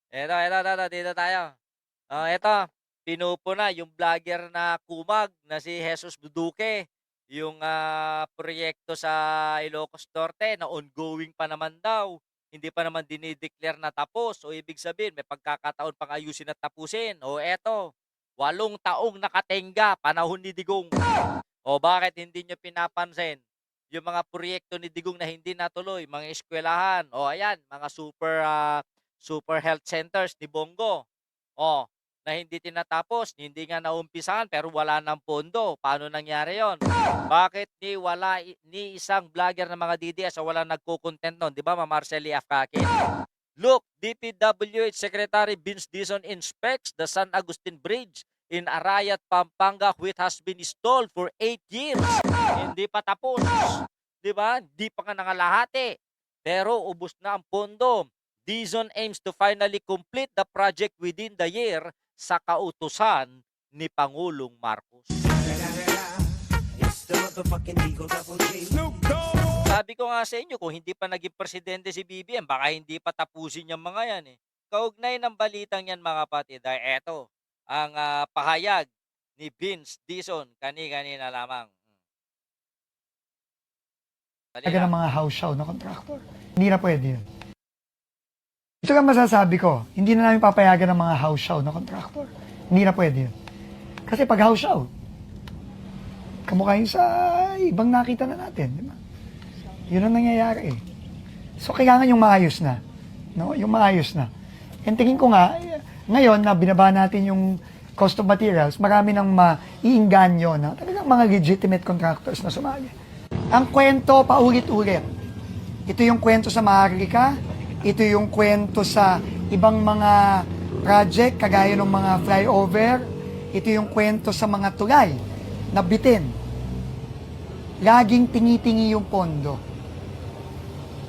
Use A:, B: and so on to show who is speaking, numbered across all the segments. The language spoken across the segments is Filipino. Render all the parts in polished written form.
A: Eto, dito tayo. Eto, pinupuna yung vlogger na kumag na si Jesus Duque. Yung, proyekto sa Ilocos Norte na ongoing pa naman daw. Hindi pa naman dinideclare na tapos. O ibig sabihin may pagkakataon pang ayusin at tapusin. O eto, 8 taong nakatenga, panahon ni Digong. O bakit hindi niyo pinapansin yung mga proyekto ni Digong na hindi natuloy, mga eskwelahan, o ayan, mga super health centers ni Bongo. O, na hindi tinatapos, hindi nga naumpisahan pero wala ng pondo. Paano nangyari 'yon? Bakit ni isang vlogger ng mga DDS o walang nagko-content nun, 'di ba, Ma'am Arcely Afkakin? Look, DPWH Secretary Vince Dizon inspects the San Agustin Bridge in Arayat, Pampanga, which has been stalled for 8 years. Hindi pa tapos. 'Di ba? Hindi pa nga nangalahati. Pero ubos na ang pondo. Dizon aims to finally complete the project within the year sa kautusan ni Pangulong Marcos. Sabi ko nga sa inyo, kung hindi pa naging presidente si BBM, baka hindi pa tapusin yung mga yan eh. Kaugnay ng balitang yan mga kapatid, ay eto, ang pahayag ni Vince Dizon kani-kanina lamang. Dali
B: Ng
A: lang.
B: mga house show na contractor. Hindi na pwede yun. Ito lang masasabi ko, hindi na namin papayagan ng mga house show na contractor. Hindi na pwede yun. Kasi pag house show, kamukha yun sa ibang nakita na natin. Di ba? Yun ang nangyayari eh. So kailangan yung maayos na. No? Yung maayos na. And tingin ko nga, ngayon na binaba natin yung cost of materials, marami nang maiinganyo na talagang mga legitimate contractors na sumali. Ang kwento paulit-ulit. Ito yung kwento sa Maharlika, ito yung kwento sa ibang mga project, kagaya ng mga flyover, ito yung kwento sa mga tulay na bitin. Laging tingi-tingi yung pondo.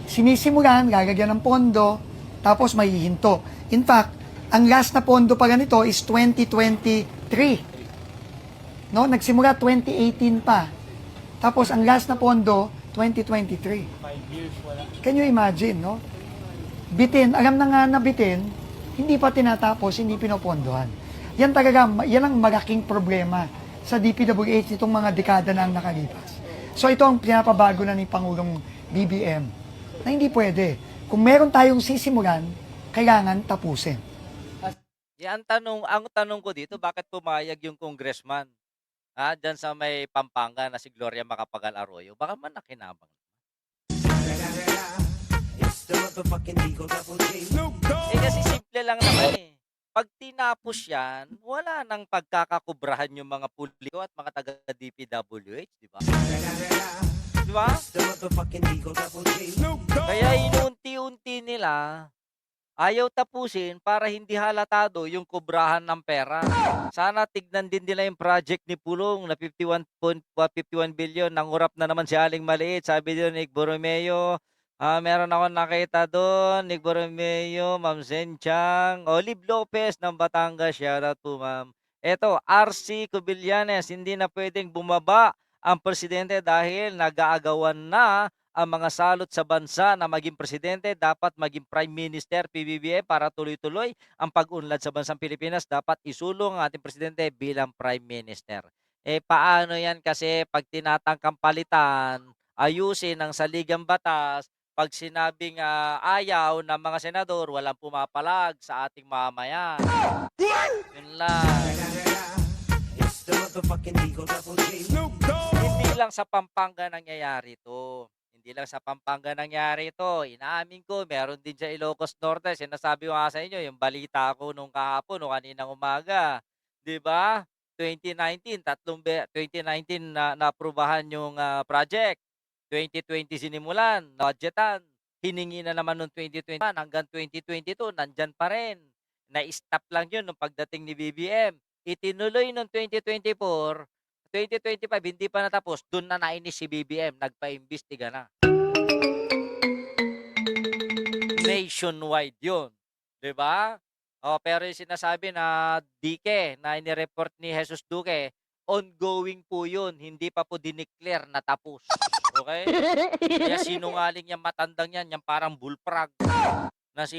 B: Sinisimulan, lalagyan ng pondo, tapos may hihinto. In fact, ang last na pondo pa ganito is 2023. No, nagsimula 2018 pa. Tapos ang last na pondo 2023.
C: 5 years wala.
B: Can you imagine, no? Bitin, alam na nga na bitin, hindi pa tinatapos, hindi pinopondohan. Yan talaga, yan ang malaking problema sa DPWH itong mga dekada na ang nakalipas. So ito ang pinapabago na ni Pangulong BBM na hindi pwede. Kung meron tayong sisimulan, kailangan tapusin.
A: Ang tanong ko dito, bakit pumayag yung congressman? Diyan sa may Pampanga na si Gloria Macapagal Arroyo. Baka man nakinabang. Kasi simple lang naman eh. Pag tinapos yan, wala nang pagkakakubrahan yung mga publiko at mga taga-DPWH, di ba? Di ba? Kaya inunti-unti nila, ayaw tapusin para hindi halatado yung kubrahan ng pera. Sana tignan din nila yung project ni Pulong na 51 billion. Nangurap na naman si Aling Maliit. Sabi doon, Nick Borromeo, meron akong nakita doon, Nick Borromeo, Ma'am Zenchang, Olive Lopez ng Batangas, shout out po ma'am. Eto, RC Cubillanes, hindi na pwedeng bumaba ang presidente dahil nag-aagawan na ang mga salot sa bansa na maging presidente, dapat maging prime minister, PBBM, para tuloy-tuloy ang pag-unlad sa bansang Pilipinas, dapat isulong ang ating presidente bilang prime minister. Paano yan kasi pag tinatangkang palitan, ayusin ang saligang batas, pag sinabing ayaw ng mga senador, walang pumapalag sa ating mamayan. Yun lang. Hindi lang sa Pampanga nangyayari to. Hindi lang sa Pampanga nangyari ito. Inaamin ko, meron din sa Ilocos Norte. Sinasabi ko nga sa inyo, yung balita ko nung kahapon o kaninang umaga. 'Di ba? 2019 na naaprubahan yung project. 2020 sinimulan, budgetan. Hiningi na naman noong 2021 hanggang 2022, nandyan pa rin. Na-stop lang yun nung pagdating ni BBM. Itinuloy noong 2024, 2025 hindi pa natapos, dun na nainis si BBM, nagpaimbestiga na. Nationwide 'yun, 'di ba? Pero yung sinasabi na dike na inireport ni Jesus Duque, ongoing po 'yun, hindi pa po dineclare na tapos, okey? Kaya sinungaling yang matandang 'yan, yang parang bullfrog na si